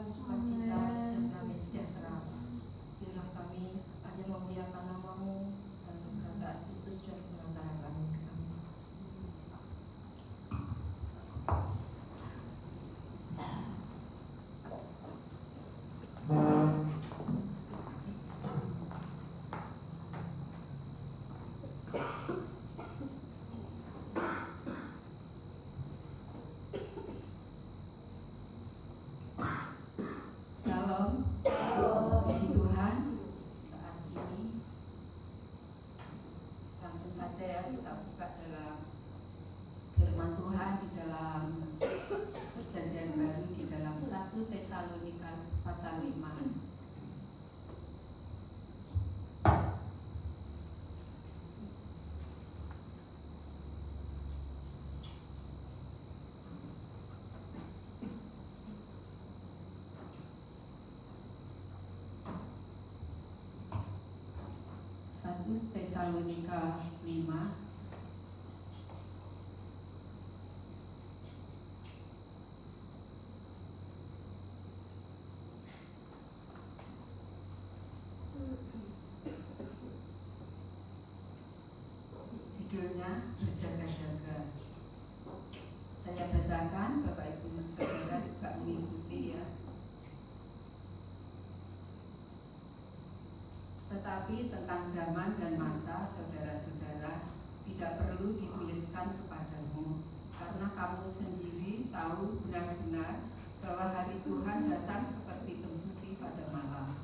sukacita, dan damai sejahtera. Biarlah kami hanya memuliakan nama-Mu dan keberadaan Kristus dan pengantaran kami. Amin. Salam, puji Tuhan. Saat ini langsung saja ya kita buka dalam firman Tuhan di dalam Perjanjian Baru di dalam 1 Tesalonika pasal 5. Tesalonika 5 judulnya berjaga-jaga. Saya bacakan, Bapak Ibu Saudara juga mengikuti ya. Tetapi tentang zaman dan masa, saudara-saudara, tidak perlu dituliskan kepadamu, karena kamu sendiri tahu benar-benar bahwa hari Tuhan datang seperti pencuri pada malam.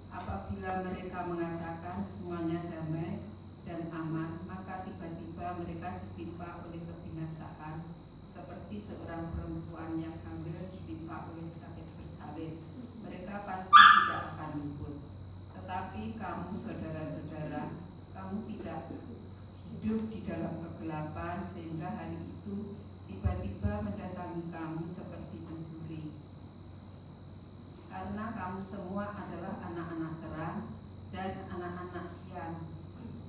Apabila mereka mengatakan semuanya damai dan aman, maka tiba-tiba mereka ditimpa oleh kebinasaan, seperti seorang perempuan yang hamil ditimpa oleh sakit bersalin. Mereka pasti tidak akan luput. Tetapi kamu saudara-saudara, kamu tidak hidup di dalam kegelapan sehingga hari itu tiba-tiba mendatangi kamu seperti pencuri. Karena kamu semua adalah anak-anak terang dan anak-anak siang.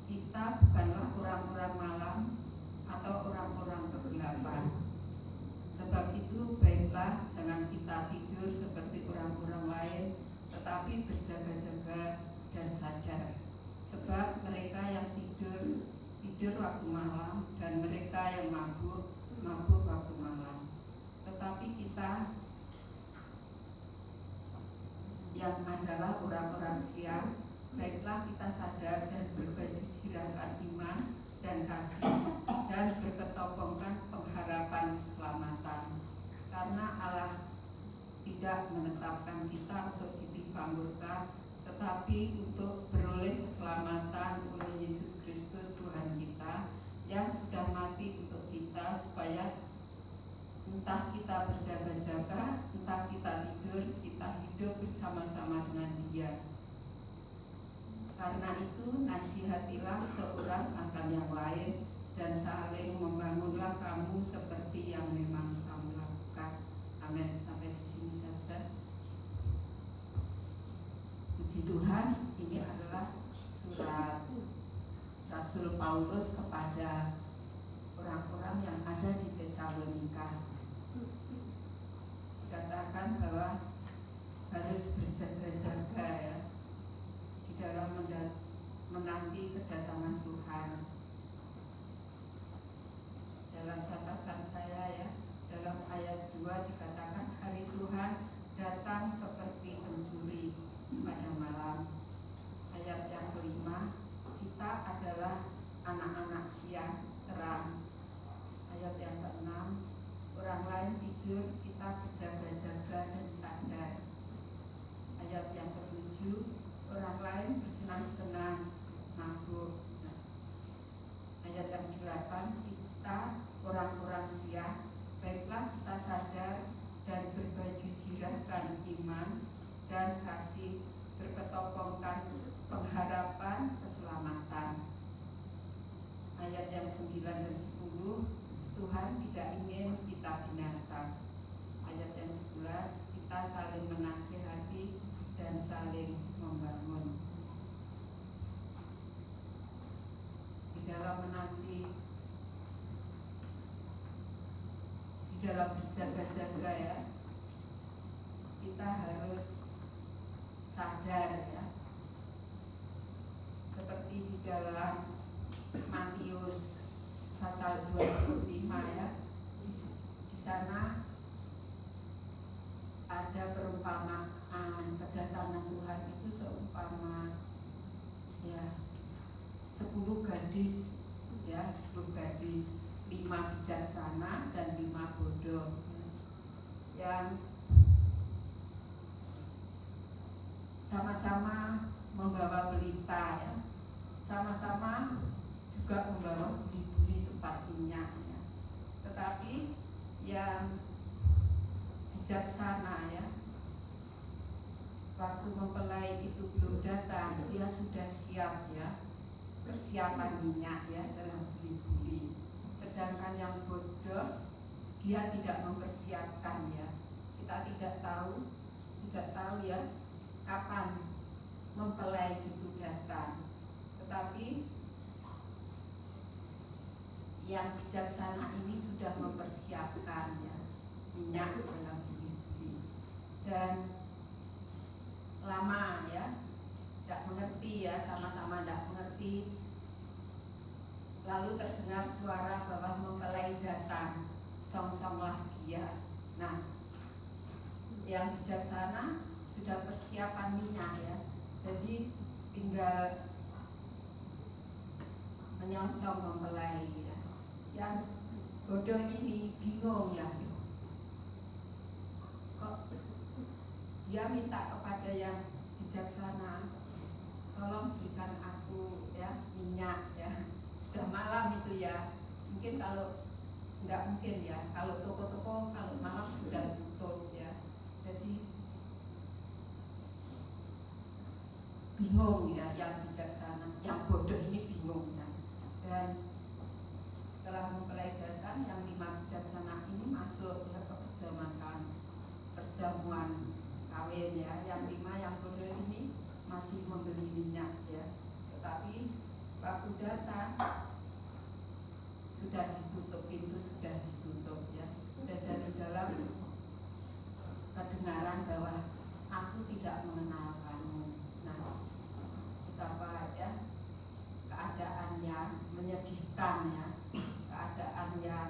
Kita bukanlah orang-orang malam atau orang-orang kegelapan. Sebab itu baiklah jangan kita tidur seperti orang-orang lain, tetapi berjaga-jaga dan sadar. Sebab mereka yang tidur waktu malam, dan mereka yang mabuk waktu malam. Tetapi kita yang adalah orang-orang siang, baiklah kita sadar dan berbaju sirahkan iman dan kasih, dan berketopongkan pengharapan keselamatan. Karena Allah tidak menetapkan kita untuk ditimpa murka, tetapi untuk beroleh keselamatan oleh Yesus Kristus Tuhan kita, yang sudah mati untuk kita, supaya entah kita berjaga-jaga, entah kita tidur, kita hidup bersama-sama dengan Dia. Karena itu nasihatilah seorang akan yang lain, dan saling membangunlah kamu seperti yang memang kamu lakukan. Amin. Sampai di sini saja. Puji Tuhan, ini adalah surat Rasul Paulus kepada orang-orang yang ada di Tesalonika. Dikatakan bahwa harus berjaga-jaga ya di dalam menanti kedatangan Tuhan. Dalam catatan saya ya, dalam ayat 2 dikatakan hari Tuhan datang seperti pencuri pada malam. Ayat yang kelima, kita adalah anak-anak siang terang. Ayat yang keenam, orang lain tidur, kita berjaga-jaga dan sadar. Ayat yang ketujuh, orang lain bersenang-senang, mabuk. Ayat yang ke-8, kita orang-orang siang, baiklah kita sadar dan berbaju jirahkan iman dan kasih, berketopongkan pengharapan keselamatan. Ayat yang 9 dan 10, Tuhan tidak ingin kita binasa. Ayat yang 11, kita saling menasihati dan saling membangun. Di dalam menanti, di dalam berjaga-jaga ya, kita harus sadar ya, seperti di dalam Matius pasal 25 ya, di sana ada perumpamaan kedatangan Tuhan itu seumpama ya 10 gadis ya, 10 gadis, 5 bijaksana dan 5 bodoh yang sama-sama membawa pelita ya, sama-sama juga membawa buli-buli tempat minyak ya. Tetapi yang bijaksana ya, waktu mempelai itu belum datang, dia sudah siap ya, persiapan minyak ya dalam buli-buli. Sedangkan yang bodoh, dia tidak mempersiapkan ya. Kita tidak tahu ya kapan mempelai itu datang. Tetapi yang bijaksana ini sudah mempersiapkan ya minyak dalam buli-buli, dan lama ya, tidak mengerti ya, sama-sama tidak mengerti. Lalu terdengar suara bahwa mempelai datang, song-songlah dia. Nah, yang bijaksana sudah persiapan minyak ya, jadi tinggal menyongsong mempelai ya. Yang bodoh ini bingung ya, kok dia minta kepada yang bijaksana, tolong berikan aku ya minyak ya. Sudah malam itu ya, mungkin kalau enggak mungkin ya, kalau toko-toko kalau malam sudah tutup ya. Jadi bingung ya yang bijaksana, yang bodoh ini bingung ya. Dan setelah mempelai datang, yang 5 bijaksana ini masuk ya ke perjamuan kawin ya. Yang 5 yang bodoh ini masih membeli minyak ya. Tetapi waktu datang sudah ditutup, pintu sudah ditutup ya. Dan dari dalam kedengaran bahwa aku tidak mengenal kamu. Nah, betapa ya keadaan yang menyedihkan ya, keadaan yang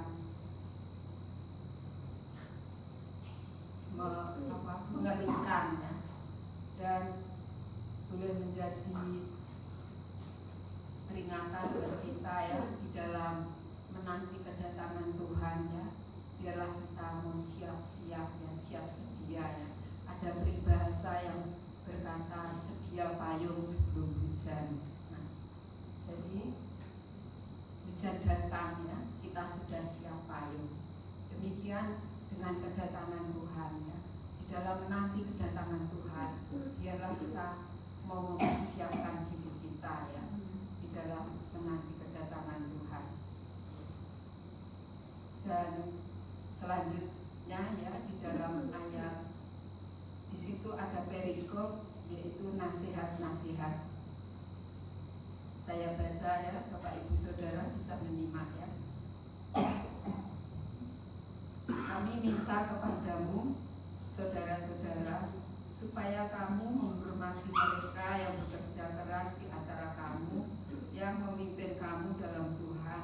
mengerikan ya, dan boleh menjadi peringatan bagi kita ya di dalam menanti kedatangan Tuhan ya. Biarlah kita mau siap-siap ya, siap sedia ya. Ada peribahasa yang berkata sedia payung sebelum hujan. Nah, jadi hujan datang ya, kita sudah siap payung. Demikian dengan kedatangan Tuhan ya. Di dalam menanti kedatangan Tuhan, biarlah kita mau mempersiapkan diri kita ya di dalam menanti kedatangan Tuhan. Dan selanjutnya ya, di dalam ayat di situ ada perikop, yaitu nasihat-nasihat. Saya baca ya, Bapak Ibu Saudara bisa menyimak ya. Kami minta kepadamu, saudara-saudara, supaya kamu menghormati mereka yang bekerja keras di antara kamu, yang memimpin kamu dalam Tuhan,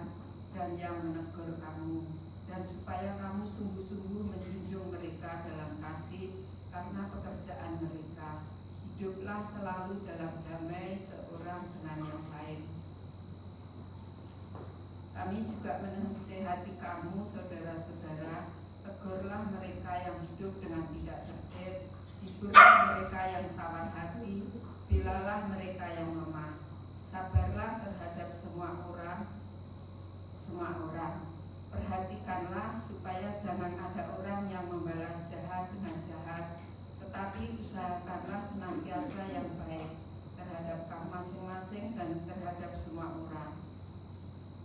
dan yang menegur kamu, dan supaya kamu sungguh-sungguh menjunjung mereka dalam kasih karena pekerjaan mereka. Hiduplah selalu dalam damai seorang dengan yang lain. Kami juga menasihati kamu, saudara-saudara, tegurlah mereka yang hidup dengan tidak tertib, hiburlah mereka yang tawar hati, bilalah mereka yang lemah. Sabarlah terhadap semua orang. Perhatikanlah supaya jangan ada orang yang membalas jahat dengan jahat, tetapi usahakanlah senantiasa yang baik terhadap kamu masing-masing dan terhadap semua orang.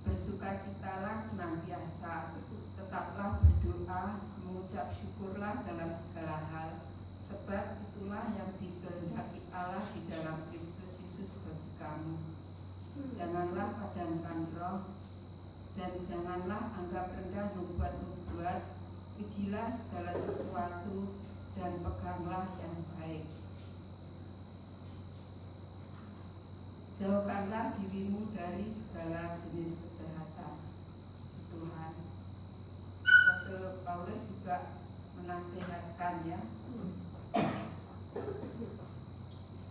Bersukacitalah senantiasa, tetaplah berdoa, mengucap syukurlah dalam segala hal, sebab itulah yang dikehendaki Allah di dalam Kristus Yesus bagi kamu. Janganlah padamkan roh, dan janganlah anggap rendah nubuat-nubuat. Pujilah segala sesuatu dan peganglah yang baik. Jauhkanlah dirimu dari segala jenis kejahatan. Tuhan, Rasul Paulus juga menasihatkan ya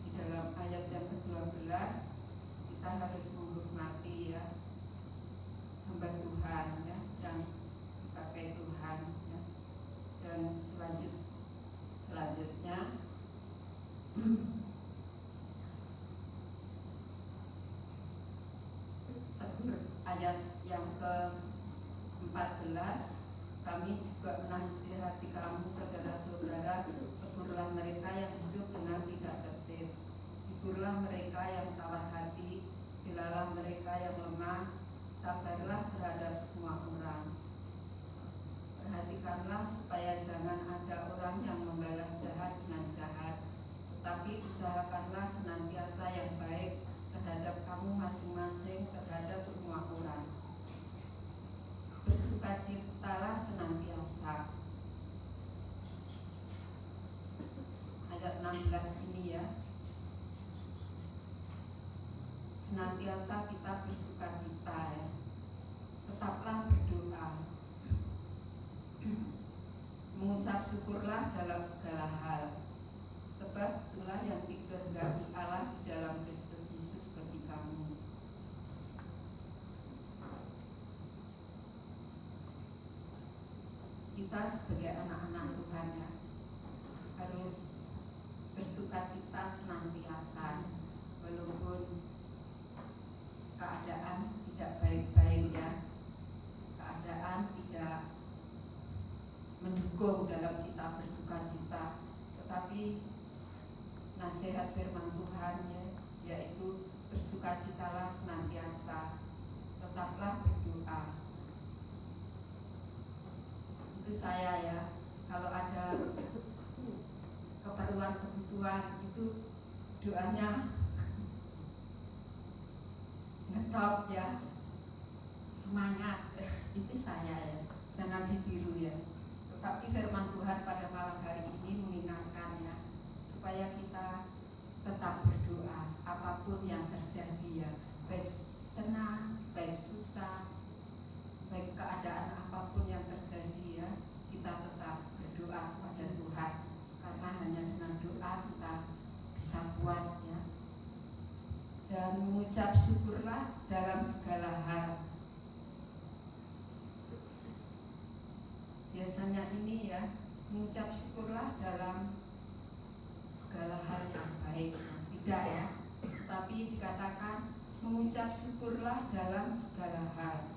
di dalam ayat yang ke-12, kita harus menghormati ya hamba Tuhan ya, yang dipakai Tuhan ya. Dan selanjutnya ayat yang ke-14, kami juga menasihati kamu saudara-saudara, tegurlah mereka yang hidup dengan tidak tertib, hiburlah mereka yang tawar hati, belalah mereka yang lemah, sabarlah terhadap semua orang. Perhatikanlah supaya jangan ada orang yang membalas jahat dengan jahat, tetapi usahakanlah senantiasa yang baik terhadap kamu masing-masing, terhadap semua orang. Bersukacitalah senantiasa. Ayat 16 ini ya, senantiasa kita bersukacita ya. Tetaplah berdoa, mengucap syukurlah dalam segala hal, sebab itulah yang dikehendaki Allah di dalam Kristus Yesus bagi kamu. Kita sebagai anak-anak Tuhan ya, harus bersukacita senantiasa, walaupun keadaan tidak baik-baik ya, keadaan tidak mendukung dalam kita bersukacita, tetapi nasihat firman Tuhan ya, yaitu bersukacitalah senantiasa, tetaplah berdoa. Itu saya ya, kalau ada keperluan-kebutuhan itu doanya ngetop ya, semangat. Itu saya ya, jangan ditiru ya. Tetapi firman Tuhan pada malam hari ini mengingatkan ya, supaya kita tetap berdoa apapun yang terjadi ya, baik senang, baik susah, baik keadaan apapun yang terjadi ya, kita tetap berdoa kepada Tuhan, karena hanya dengan doa kita bisa kuat ya. Dan mengucap syukurlah dalam segala hal. Biasanya ini ya, mengucap syukurlah dalam segala hal yang baik, tidak ya, tapi dikatakan mengucap syukurlah dalam segala hal.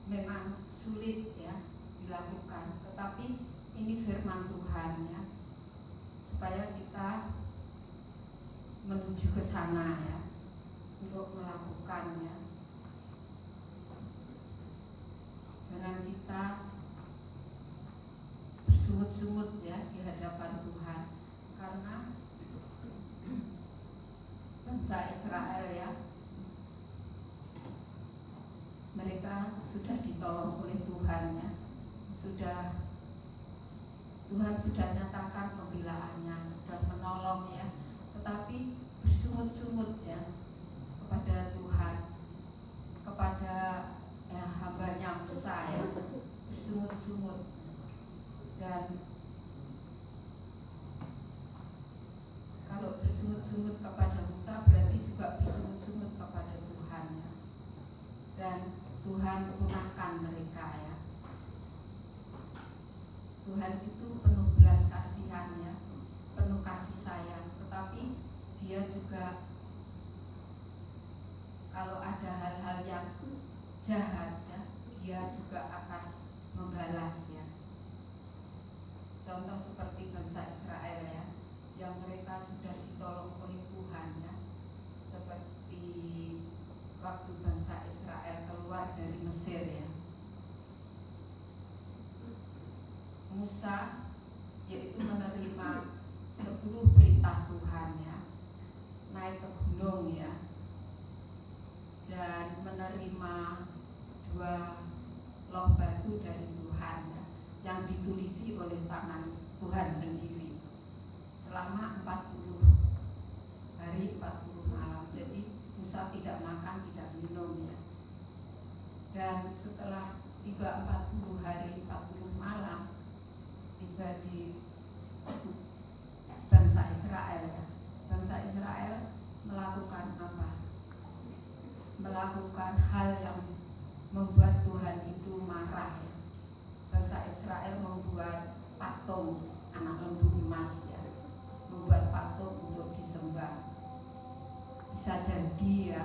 Memang sulit ya dilakukan, tetapi ini firman Tuhan ya, supaya kita menuju ke sana ya, untuk melakukannya. Jangan kita bersungut-sungut ya di hadapan Tuhan, karena bangsa Israel ya, mereka sudah ditolong oleh Tuhan ya, Tuhan sudah nyatakan pembelaannya, sudah menolong ya, tetapi bersungut-sungut ya kepada Tuhan, kepada hambanya Musa ya, bersungut-sungut. Dan kalau bersungut-sungut kepada Musa berarti juga bersungut-sungut kepada Tuhan ya. Dan Tuhan punahkan mereka ya. Tuhan itu penuh belas kasihan ya, penuh kasih sayang, tetapi Dia juga kalau ada hal-hal yang jahat ya, Dia juga akan membalas ya. Contoh seperti bangsa Israel ya, yang mereka sudah ditolong oleh Tuhan ya, seperti waktu bangsa Israel keluar dari Mesir ya. Musa yaitu menerima 10 perintah Tuhan ya, naik ke gunung ya, dan menerima 2 makan, tidak minum ya. Dan setelah tiba 40 hari 40 malam tiba di bangsa Israel ya. Bangsa Israel melakukan apa? Melakukan hal yang membuat Tuhan itu marah ya. Bangsa Israel membuat patung anak lembu emas ya, membuat patung untuk disembah. Bisa jadi ya,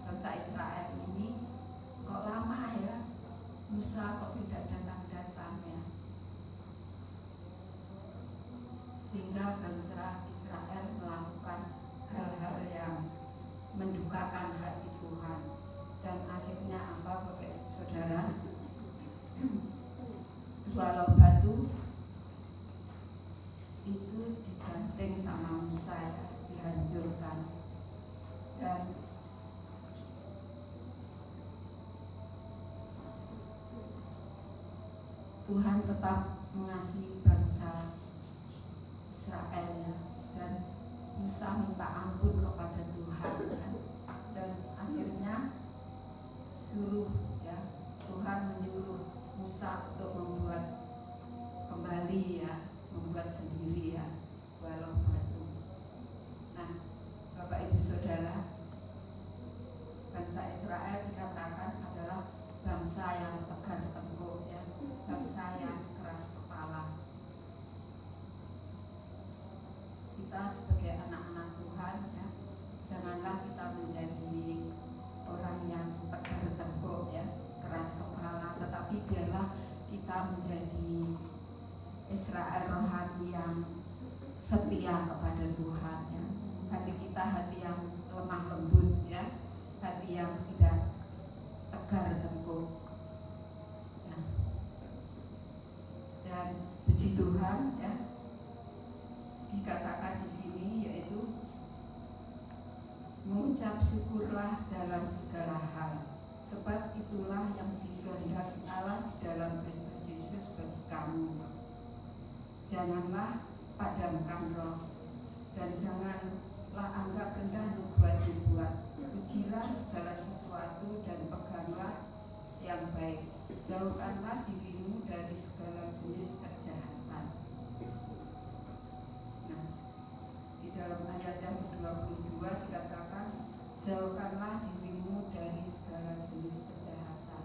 bangsa Israel ini kok lama ya, Musa kok tidak datang-datang ya, sehingga bangsa Israel melakukan hal-hal yang mendukakan hati Tuhan. Dan akhirnya apa Bapak Saudara? Walau batu itu dibanting sama Musa ya, dihancurkan. Dan Tuhan tetap mengasihi bangsa Israel ya, dan Musa minta ampun kepada Tuhan ya. Dan akhirnya suruh ya, Tuhan menyuruh Musa untuk membuat kembali ya, membuat sendiri ya, walau batu. Nah, Bapak Ibu Saudara, bangsa Israel dikatakan adalah bangsa yang tegar tengkuk ya, bangsa yang keras kepala. Kita sebagai anak-anak Tuhan ya, janganlah kita menjadi orang yang tegar tengkuk ya, keras kepala, tetapi biarlah kita menjadi Israel rohani yang setia kepada Tuhan ya. Hati kita hati yang lemah lembut ya, hati yang tidak tegar tengkuk ya. Dan puji Tuhan ya, dikatakan di sini yaitu mengucap syukurlah dalam segala hal, sebab itulah yang dikehendaki Allah dalam Kristus Yesus bagi kamu. Janganlah padamkan roh, dan janganlah anggap rendah nubuat-nubuat. Pujilah segala sesuatu dan peganglah yang baik. Jauhkanlah dirimu dari segala jenis kejahatan. Nah, di dalam ayat yang ke-22 dikatakan, jauhkanlah dirimu dari segala jenis kejahatan.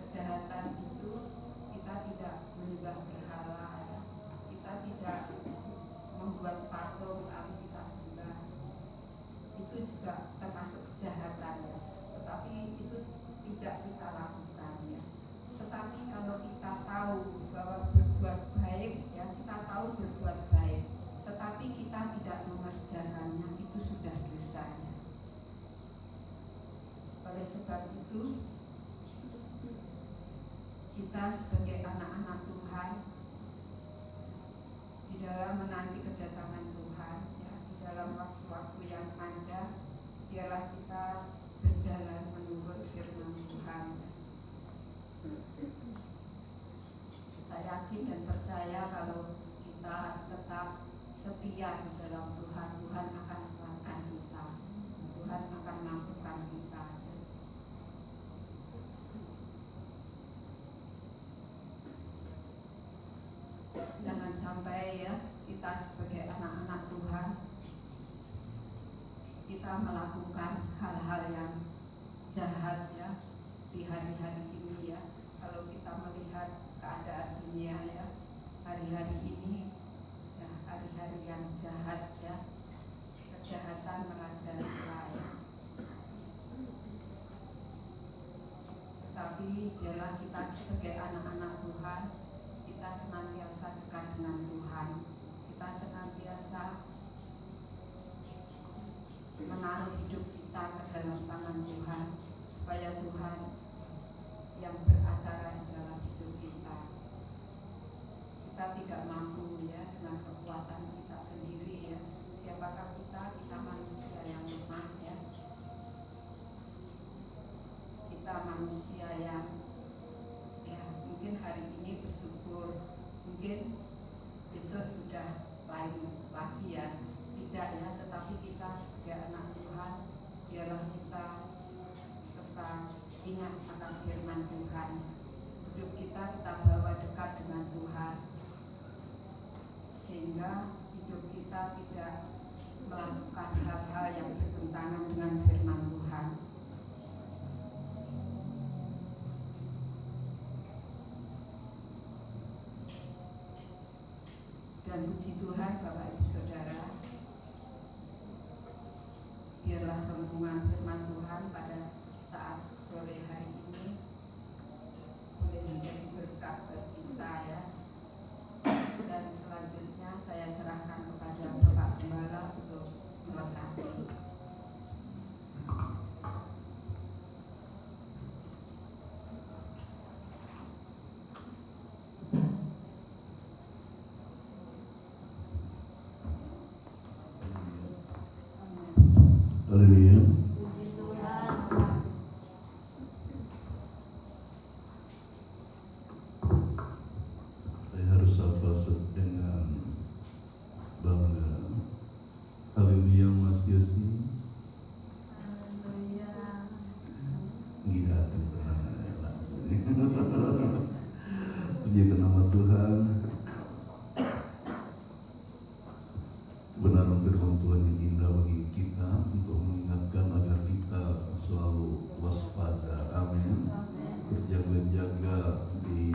Kejahatan itu kita tidak menyembah berhala ya. Kita tidak membuat patung lalu kita sembah. Itu juga termasuk kejahatan ya. Tetapi itu tidak kita lakukan ya. Tetapi kalau kita tahu bahwa berbuat baik ya, kita tahu berbuat baik, tetapi kita tidak mengerjakannya, itu sudah dosa ya. Oleh sebab itu kita sebagai anak-anak Tuhan di dalam menanti kedatangan Tuhan ya, di dalam waktu-waktu yang ada, biarlah kita berjalan menurut firman Tuhan ya. Kita yakin dan percaya kalau kita tetap setia di dalam Tuhan, Tuhan akan menguatkan kita, Tuhan akan mampukan kita ya. Jangan sampai ya, kita sebagai anak-anak Tuhan kita melakukan hal-hal yang jahat ya di hari-hari ini ya. Kalau kita melihat keadaan dunia ya, hari-hari ini ya, hari-hari yang jahat ya, kejahatan merajalela ya. Tetapi biarlah kita sebagai anak-anak Tuhan, kita senantiasa dekat dengan Tuhan, kita senantiasa menaruh hidup kita ke dalam tangan Tuhan, supaya Tuhan yang beracara di dalam hidup kita. Kita tidak mampu ya dengan kekuatan kita sendiri ya. Siapakah kita? Kita manusia yang lemah ya. Kita manusia yang ya mungkin hari ini bersyukur, mungkin besok sudah lain lagi ya. Tidak ya, tetapi dengan Tuhan. Hidup kita bawa dekat dengan Tuhan, sehingga hidup kita tidak melakukan hal-hal yang bertentangan dengan firman Tuhan. Dan puji Tuhan Bapak Ibu Saudara, biarlah renungan firman Tuhan pada saat sore hari ini boleh menjadi berkat bagi kita ya. Dan selanjutnya saya serahkan kepada Bapak Gembala untuk melengkapi. Haleluya. Puji Tuhan. Saya harus sapa dengan bangga. Haleluya Mas Yosi. Haleluya. Gila puji ke nama Tuhan. Kebenaran firman Tuhan yang indah bagi kita untuk mengingatkan agar kita selalu waspada. Amin. Berjaga-jaga di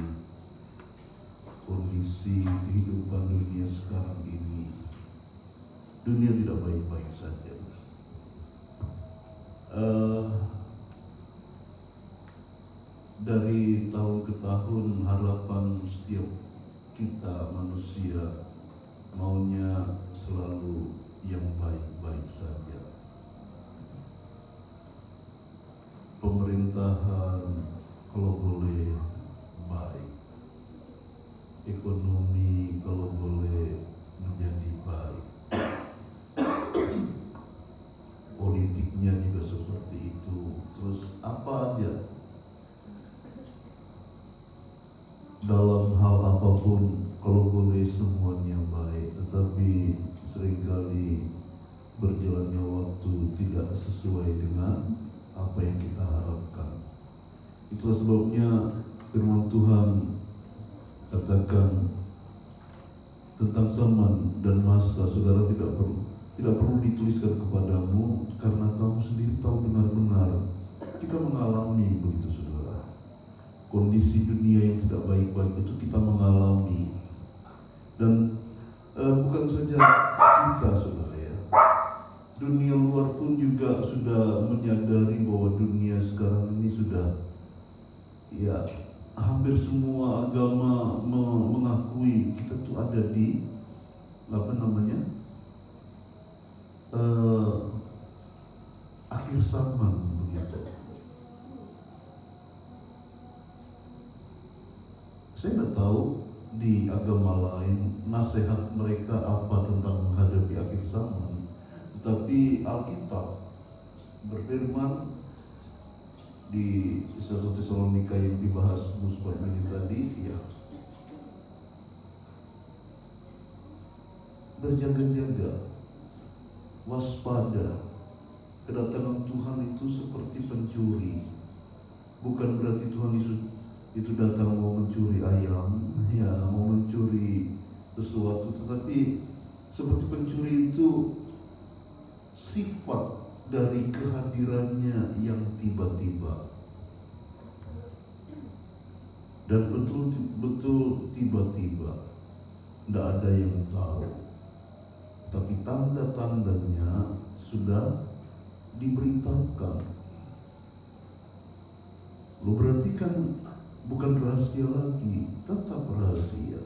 kondisi kehidupan dunia sekarang ini. Dunia tidak baik-baik saja. Dari tahun ke tahun harapan setiap kita manusia maunya selalu yang baik-baik saja. Pemerintahan kalau boleh baik, ekonomi kalau boleh menjadi baik, politiknya juga seperti itu. Terus apa aja, dalam hal apapun kalau boleh semuanya baik, tetapi seringkali berjalannya waktu tidak sesuai dengan apa yang kita harapkan. Itulah sebabnya firman Tuhan katakan tentang zaman dan masa, saudara tidak perlu dituliskan kepadamu, karena kamu sendiri tahu benar-benar. Kita mengalami begitu, saudara. Kondisi dunia yang tidak baik-baik itu kita mengalami. Dan bukan saja kita, saudara ya, dunia luar pun juga sudah menyadari bahwa dunia sekarang ini sudah, ya, hampir semua agama mengakui kita tuh ada di akhir zaman begitu. Saya nggak tahu di agama lain nasihat mereka apa tentang menghadapi akhir zaman, tetapi Alkitab berfirman di 1 Tesalonika yang dibahas Musbah ini tadi, ya, berjaga-jaga, waspada. Kedatangan Tuhan itu seperti pencuri. Bukan berarti Tuhan itu datang mau mencuri ayam, ya, mau mencuri sesuatu, tetapi seperti pencuri itu sifat dari kehadirannya yang tiba-tiba. Dan betul-betul tiba-tiba, tidak ada yang tahu. Tapi tanda-tandanya sudah diberitakan. Lo berarti kan bukan rahasia lagi, tetap rahasia.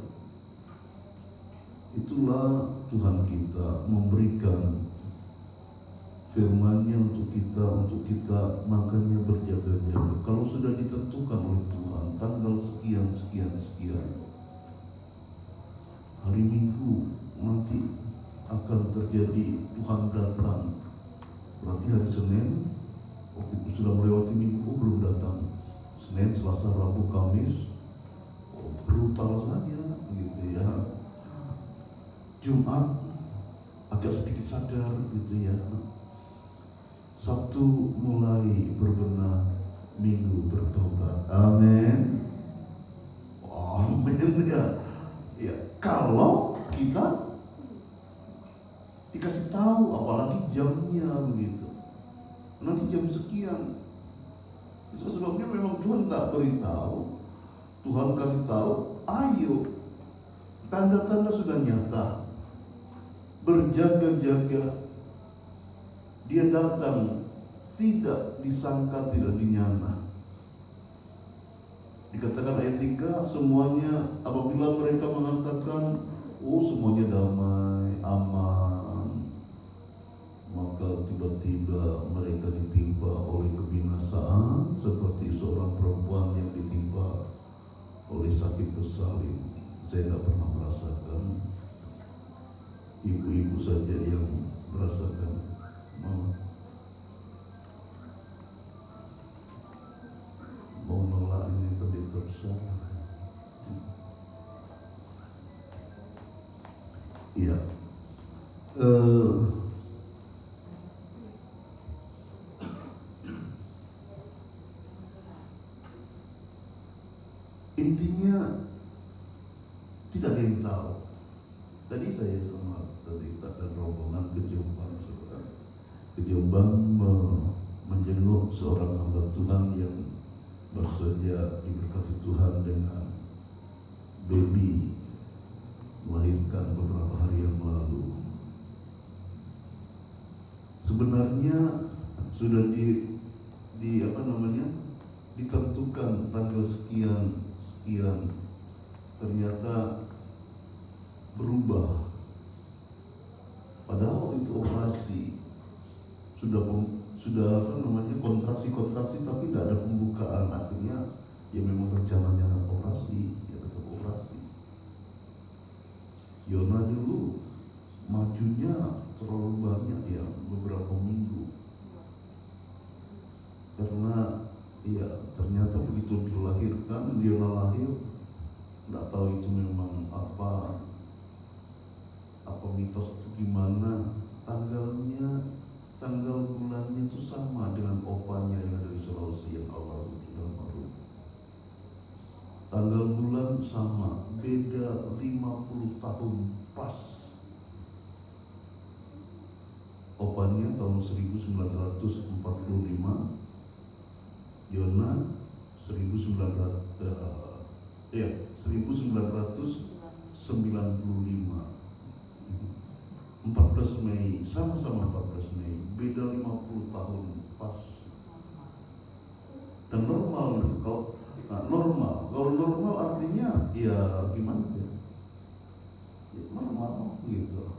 Itulah Tuhan kita memberikan firman-Nya untuk kita, makanya berjaga-jaga. Kalau sudah ditentukan oleh Tuhan tanggal sekian, hari Minggu nanti akan terjadi, Tuhan datang, berarti hari Senin, waktu itu sudah melewati Minggu, belum datang. Senin, Selasa, Rabu, Kamis, brutal saja gitu ya. Jumat agak sedikit sadar gitu ya. Sabtu mulai berbenah, minggu bertobat. Amin. Amin ya. Ya, kalau kita dikasih tahu, apalagi jamnya begitu. Nanti jam sekian. Itu sebabnya memang Tuhan tak beritahu. Tuhan kasih tahu, ayo. Tanda-tanda sudah nyata. Berjaga-jaga. Dia datang, tidak disangka, tidak dinyana. Dikatakan ayat 3, semuanya apabila mereka mengatakan, oh semuanya damai, aman, maka tiba-tiba mereka ditimpa oleh kebinasaan seperti seorang perempuan yang ditimpa oleh sakit bersalin. Saya tidak pernah merasakan, ibu-ibu saja yang merasakan. Mau nolak ini pendeta besar. Iya. Intinya tidak ada yang tahu. Tadi saya sama pendeta dan rombongan ke Jombang, saudara. Ke Jombang menjenguk seorang hamba Tuhan yang baru saja diberkati Tuhan dengan baby, melahirkan beberapa hari yang lalu. Sebenarnya sudah ditentukan tanggal sekian, ternyata berubah. Padahal itu operasi sudah kontraksi tapi tidak ada pembukaan. Akhirnya ya memang rencananya operasi, ya tetap operasi. Yona dulu majunya terlalu banyak ya, beberapa minggu, karena ya ternyata begitu dilahirkan, Yona lahir, tidak tahu itu memang apa mitos itu gimana, tanggal bulannya itu sama dengan opanya yang ada di Sulawesi yang awal sudah baru. Tanggal bulan sama, beda 50 tahun pas. Opanya tahun 1945, Yona 1995. 14 Mei, sama-sama 14 Mei, beda 50 tahun pas. Dan normal, kalau normal artinya ya gimana ya? Ya normal gitu.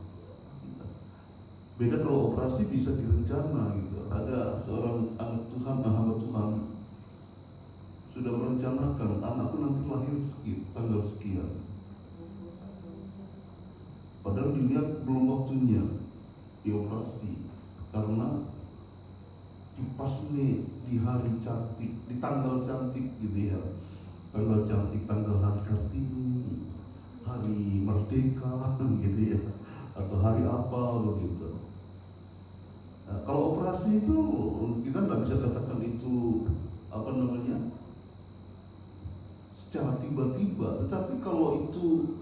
Beda kalau operasi bisa direncana gitu. Ada seorang anak Tuhan, hamba Tuhan sudah merencanakan, anakku nanti lahir tanggal sekian. Padahal dilihat belum waktunya dioperasi, karena pas nih di hari cantik, di tanggal cantik gitu ya, tanggal cantik, tanggal hari Kartini, hari Merdeka gitu ya, atau hari apa begitu. Nah, kalau operasi itu kita tidak bisa katakan itu secara tiba-tiba, tetapi kalau itu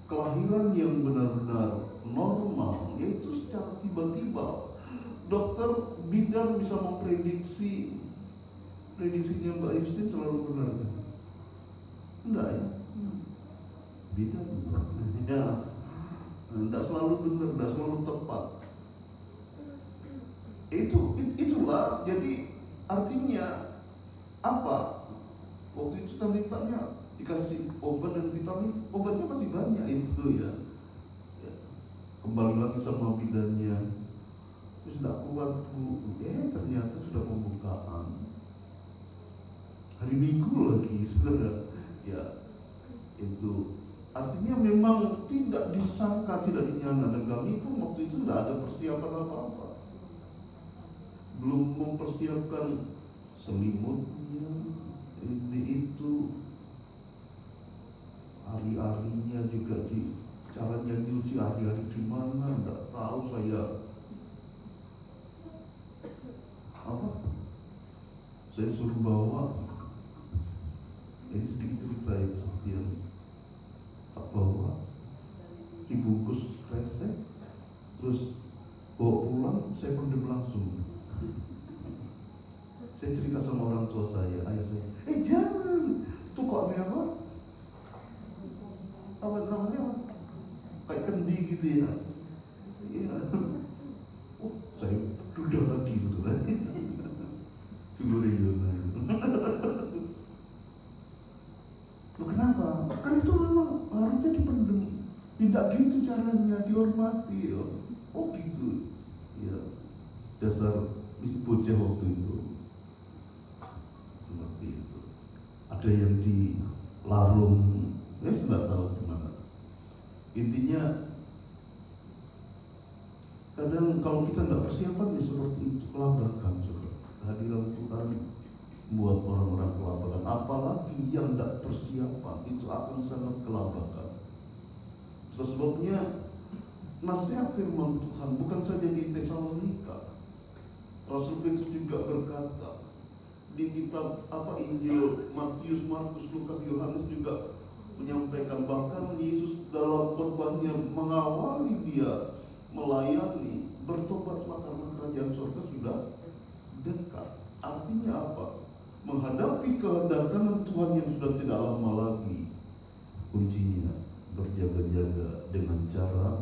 kelahiran yang benar-benar normal, yaitu secara tiba-tiba. Dokter bidan bisa memprediksi, prediksinya Mbak Justin selalu benar kan? Enggak ya? Bidan ya, enggak selalu benar, enggak selalu tepat. Itulah, jadi artinya apa? Waktu itu tanya dikasih obat dan vitamin, obatnya masih banyak itu ya. Kembali lagi sama bidannya, terus tidak kuat bu, ternyata sudah pembukaan hari Minggu lagi, saudara. Ya itu artinya memang tidak disangka, tidak dinyana, dan kami pun waktu itu tidak ada persiapan apa-apa, belum mempersiapkan selimutnya, ini itu, hari-harinya juga caranya nyuci hari-hari gimana, enggak tahu saya. saya suruh bawa, ini sedikit cerita ya, kesaksian. Tak bawa, dibungkus kresek, terus bawa pulang, saya pendem langsung. Saya cerita sama orang tua saya, ayah saya, jangan, itu kok apa? Apa namanya? Kayak kendi gitu ya. Iya. Oh, saya udah lagi gitu lah. Loh, kenapa? Kan itu memang harusnya dipendem. Tidak gitu caranya, dihormati. Oh gitu. Ya, dasar bocah waktu itu. Seperti itu. Ada yang di larung, saya nggak tahu gimana. Intinya, kadang kalau kita nggak persiapan ya seperti itu, kelabakan. Kehadiran Tuhan buat orang-orang kelabakan, apalagi yang tidak persiapan itu akan sangat kelabakan. Sebabnya nasihat firman Tuhan bukan saja di Tesalonika, Rasul Petrus juga berkata di kitab Injil Matius, Markus, Lukas, Yohanes juga menyampaikan, bahkan Yesus dalam khotbahnya mengawali dia melayani, bertobatlah karena kerajaan surga sudah dekat. Artinya apa? Menghadapi kedatangan Tuhan yang sudah tidak lama lagi. Kuncinya berjaga-jaga dengan cara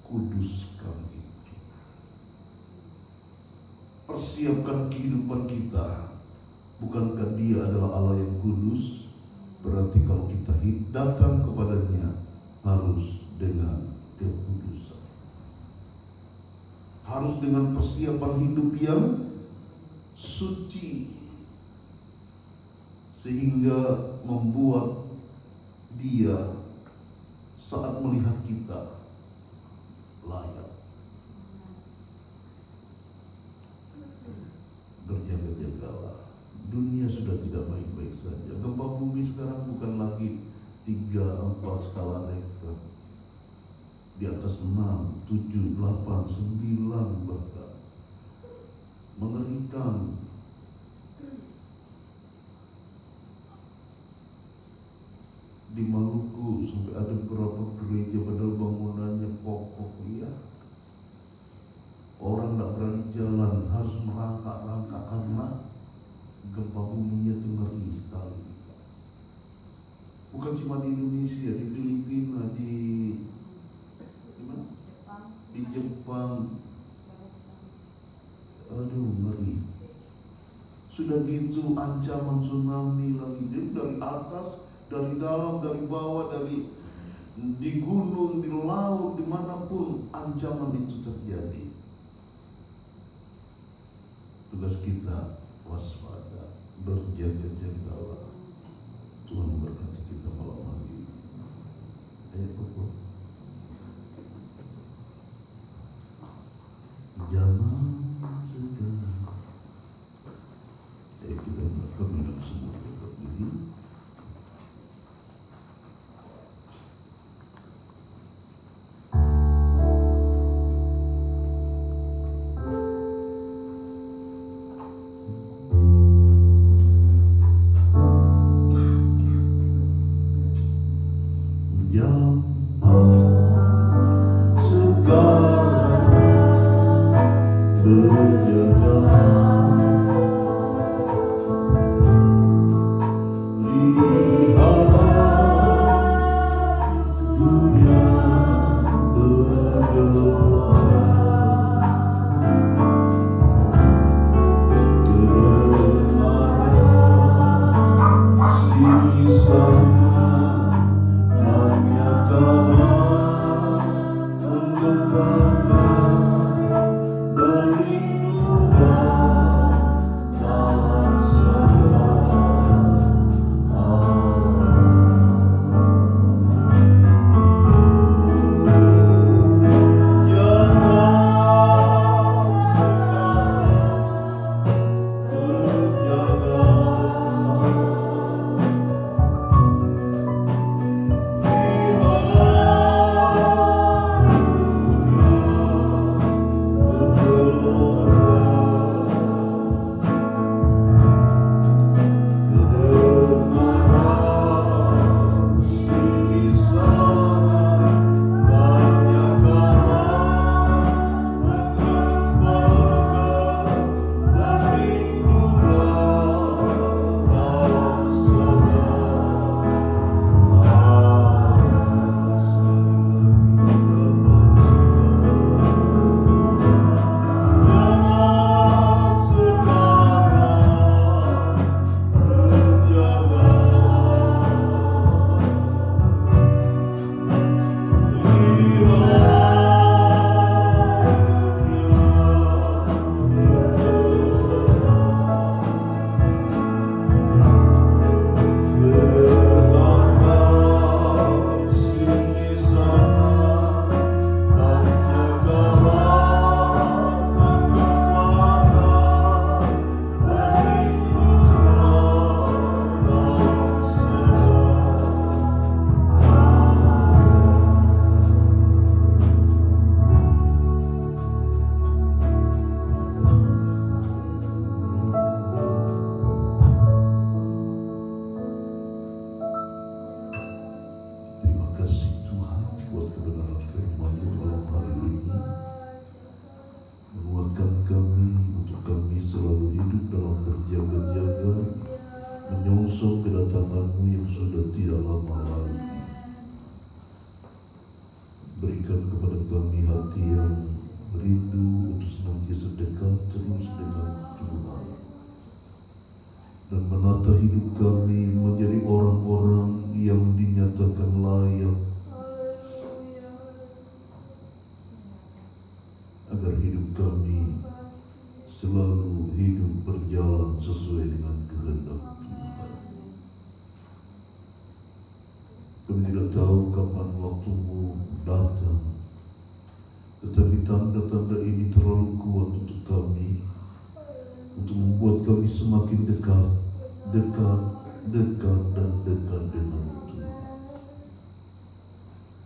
kuduskan itu. Persiapkan kehidupan kita. Bukankah Dia adalah Allah yang kudus? Berarti kalau kita datang kepadanya harus dengan kekudusan. Harus dengan persiapan hidup yang suci, sehingga membuat Dia saat melihat kita layak. Berjaga-jagalah. Dunia sudah tidak baik-baik saja. Gempa bumi sekarang bukan lagi 3-4 skala Richter, di atas 6, 7, 8, 9 bahkan. Mengerikan. Di Maluku sampai ada beberapa gereja padahal bangunannya kokoh ya. Orang tidak berani jalan, harus merangkak-rangkak karena gempa buminya itu ngeri sekali. Bukan cuma di Indonesia, di Filipina, di Jepang. Aduh, ngeri. Sudah gitu ancaman tsunami lagi. Jadi dari atas, dari dalam, dari bawah, di gunung, di laut, dimanapun ancaman itu terjadi. Tugas kita waspada, berjaga-jagalah. Tuhan memberkati kita malam hari ini. Ayat pokok. Zaman sekarang. Kita berkenan semua berdiri. Berlindung menyongsong kedatangan-Mu yang sudah tidak lama lagi. Berikan kepada kami hati yang rindu untuk senantiasa dekat terus dengan Tuhan, dan menata hidup kami menjadi orang-orang yang dinyatakan layak, agar hidup kami selalu hidup berjalan sesuai dengan kehendak Tuhan. Kami tidak tahu kapan waktu-Mu datang, tetapi tanda-tanda ini terlalu kuat untuk kami, untuk membuat kami semakin dekat dan dekat dengan Tuhan.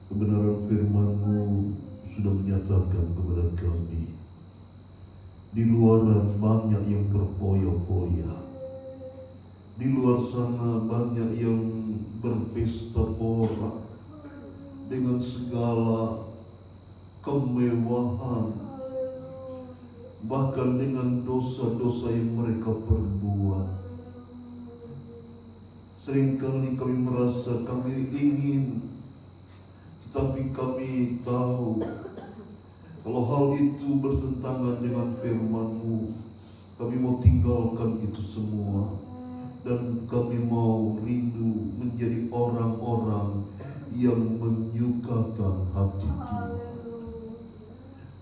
Kebenaran firman-Mu sudah menyatakan kepada kami, di luaran banyak yang berfoya-foya, di luar sana banyak yang berpesta pora dengan segala kemewahan, bahkan dengan dosa-dosa yang mereka perbuat. Seringkali kami merasa kami ingin, tetapi kami tahu kalau hal itu bertentangan dengan firman-Mu, kami mau tinggalkan itu semua, dan kami mau rindu menjadi orang-orang yang menyukakan hati Tuhan.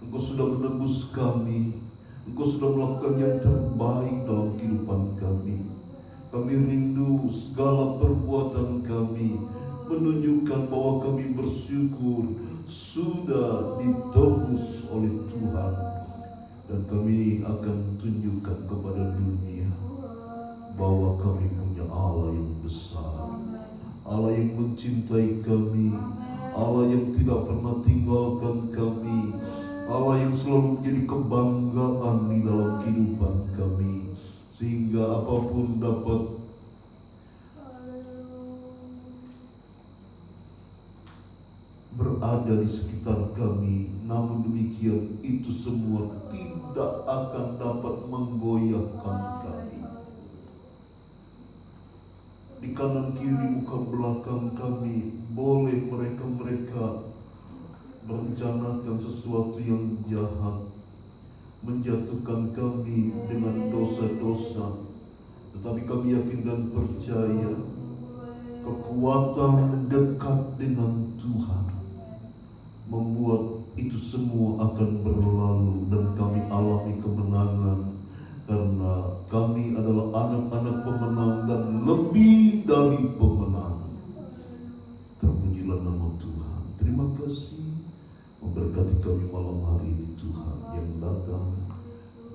Engkau sudah menebus kami, Engkau sudah melakukan yang terbaik dalam kehidupan kami. Kami rindu segala perbuatan kami menunjukkan bahwa kami bersyukur sudah ditebus oleh Tuhan, dan kami akan tunjukkan kepada dunia bahwa kami punya Allah yang besar, Allah yang mencintai kami, Allah yang tidak pernah tinggalkan kami, Allah yang selalu menjadi kebanggaan di dalam kehidupan kami, sehingga apapun dapat berada di sekitar kami, namun demikian itu semua tidak akan dapat menggoyahkan kami. Di kanan kiri muka belakang kami boleh mereka merencanakan sesuatu yang jahat, menjatuhkan kami dengan dosa-dosa, tetapi kami yakin dan percaya kekuatan dekat dengan Tuhan membuat itu semua akan berlalu, dan kami alami kemenangan, karena kami adalah anak-anak pemenang dan lebih dari pemenang. Terpujilah nama Tuhan. Terima kasih memberkati kami malam hari ini Tuhan yang datang.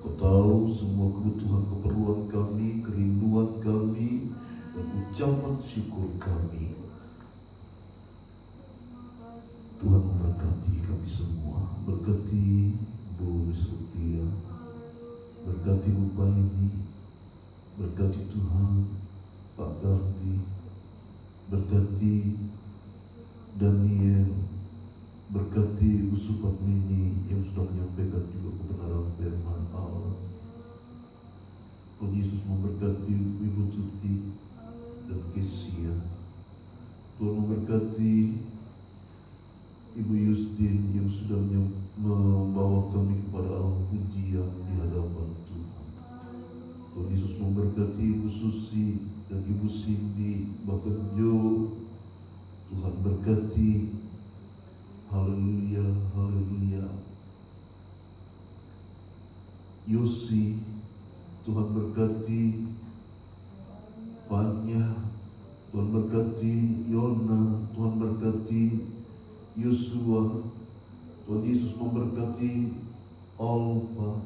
Kau tahu semua kebutuhan keperluan kami, kerinduan kami, dan ucapan syukur kami. Tuhan memberkati kami semua, berkati Bu Setia, berkati Bu Paini, berkati Tuhan Pak Gardi, berkati Daniel, berkati Bu Supatmini yang sudah menyampaikan juga kebenaran firman Allah. Tuhan Yesus memberkati Ibu Tuti dan Kesia. Tuhan memberkati Ibu Yustin yang sudah membawa kami kepada alam pujian di hadapan Tuhan. Tuhan Yesus memberkati Ibu Susi dan Ibu Cindy, bahkan Jo. Tuhan berkati. Haleluya, haleluya. Yosi, Tuhan berkati. Fanya, Tuhan berkati. Yona, Tuhan berkati. Yosua, Tuhan Yesus memberkati. Alfa,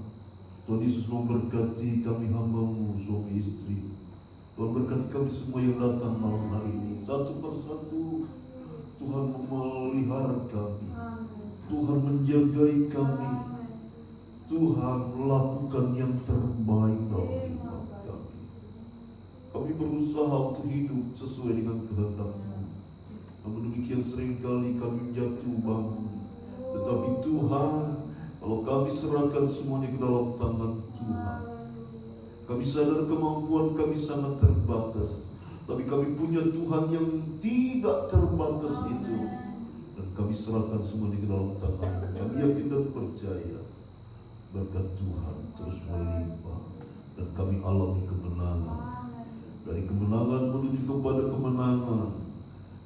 Tuhan Yesus memberkati kami hamba-Mu suami istri. Tuhan berkati kami semua yang datang malam hari ini. Satu persatu Tuhan memelihara kami, Tuhan menjagai kami, Tuhan melakukan yang terbaik dalam hidup kami. Kami berusaha untuk hidup sesuai dengan kehendak-Mu. Namun demikian seringkali kami jatuh bangun. Tetapi Tuhan, kalau kami serahkan semuanya ke dalam tangan Tuhan, kami sadar kemampuan kami sangat terbatas. Tapi kami punya Tuhan yang tidak terbatas itu. Dan kami serahkan semua di dalam tangan. Kami yakin dan percaya berkat Tuhan terus melimpah. Dan kami alami kemenangan. Dari kemenangan menuju kepada kemenangan.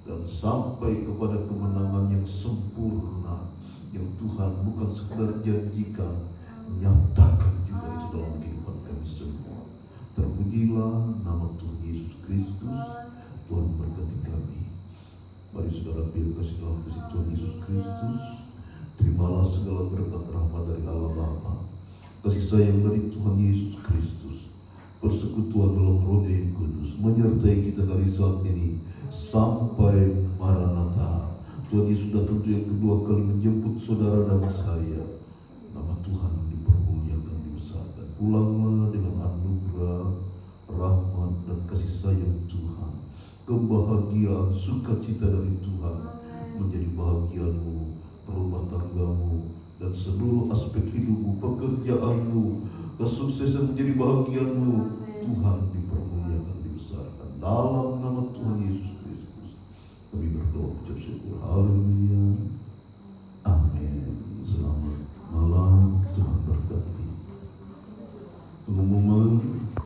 Dan sampai kepada kemenangan yang sempurna. Yang Tuhan bukan sekedar janjikan, nyatakan juga itu dalam kehidupan kami semua. Terpujilah nama Tuhan Yesus Kristus. Tuhan berkati kami. Mari saudara pilih kasih dalam kasih Tuhan Yesus Kristus. Terimalah segala berkat rahmat dari Allah Bapa, kasih sayang dari Tuhan Yesus Kristus, persekutuan dalam Roh yang Kudus menyertai kita dari saat ini sampai Maranatha. Tuhan Yesus sudah tentu yang kedua kali menjemput saudara dan saya. Nama Tuhan dipermuliakan, dibesarkan. Pulanglah dengan anugerah, rahmat dan kasih sayang Tuhan. Kebahagiaan, sukacita dari Tuhan menjadi bahagianmu, rumah tanggamu, dan seluruh aspek hidupmu, pekerjaanmu, kesuksesan menjadi bahagianmu. Tuhan dipermuliakan, dibesarkan. Dalam nama Tuhan Yesus Kristus kami berdoa, ucap syukur. Haleluya.